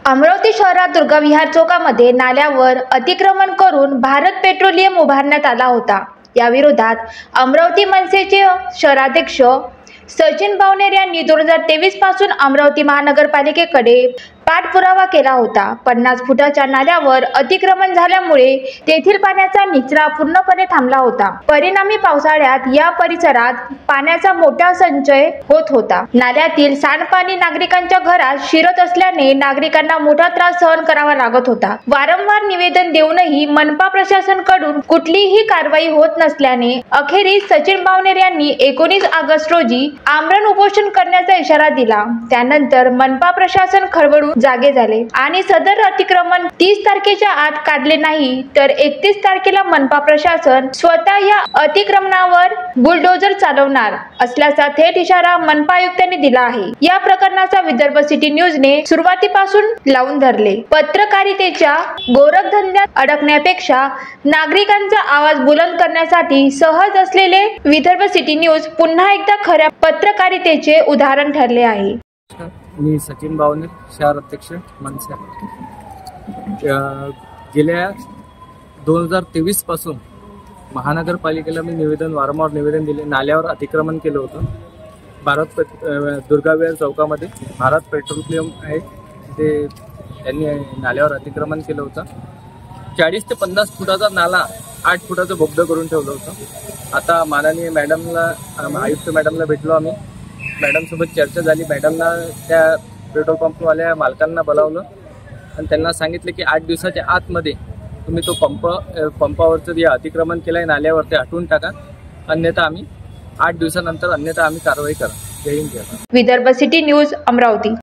अमरावती शहरात दुर्गाविहार चौकामध्ये नाल्यावर अतिक्रमण करून भारत पेट्रोलियम उभारण्यात आला होता। या विरोधात अमरावती मनसेचे शहराध्यक्ष सचिन बावनेर यांनी 2023 पासून अमरावती महानगरपालिकेकडे पाठपुरावा केला होता। 50 फुटाच्या नाल्यावर अतिक्रमण झाल्यामुळे तेथील पाण्याचा निचरा पूर्णपणे थांबला होता। परिणामी पावसाळ्यात या परिसरात पाण्याचा मोठा संचय होत होता। नाल्यातील सांडपाणी नागरिकांच्या घरात शिरत असल्याने नागरिकांना मोठा त्रास सहन करावा लागत होता। वारंवार निवेदन देऊनही मनपा प्रशासनाकडून कुठलीही कारवाई होत नसल्याने अखेरीस सचिन बावनेर यांनी 19 ऑगस्ट रोजी आमरण उपोषण करण्याचा इशारा दिला। त्यानंतर मनपा प्रशासन खडबडून जागे झाले आणि सदर अतिक्रमण 30 तारखेच्या आत काढले नाही तर 31 तारखेला मनपा प्रशासन स्वतः या अतिक्रमणावर बुलडोजर चालवणार असल्याचा थेट इशारा मनपा आयुक्तांनी दिला आहे। या प्रकरणाचा विदर्भ सिटी न्यूजने सुरुवातीपासून लावून धरले। पत्रकारितेच्या गोरखधंद्यात अडकण्यापेक्षा नागरिकांचा आवाज बुलंद करण्यासाठी सहज असलेले विदर्भ सिटी न्यूज पुन्हा एकदा खऱ्या पत्रकारितेचे उदाहरण ठरले आहे। मी सचिन बावनेर, शहर अध्यक्ष मनसे। गेल्या 2023 पासून महानगरपालिकेला मी वारंवार निवेदन दिले। नाल्यावर अतिक्रमण केलं होतं। दुर्गाविहार चौकामध्ये भारत पेट्रोलियम आहे ते त्यांनी नाल्यावर अतिक्रमण केलं होतं। 40 ते 50 फुटाचा नाला 8 फुटाचं बोगदं करून ठेवलं होतं। आता माननीय मॅडमला, आयुक्त मॅडमला भेटलो आम्ही। मॅडम सोबत चर्चा झाली। मॅडमना त्या पेट्रोल पंपवाल्या मालकांना बोलावलं आणि त्यांना सांगितलं की 8 दिवसाच्या आतमध्ये तुम्ही तो पंपावरचं जे अतिक्रमण केलं आहे नाल्यावर ते हटवून टाका, अन्यथा आम्ही 8 दिवसानंतर कारवाई करा। जय हिंद। Vidarbha city news, Amravati.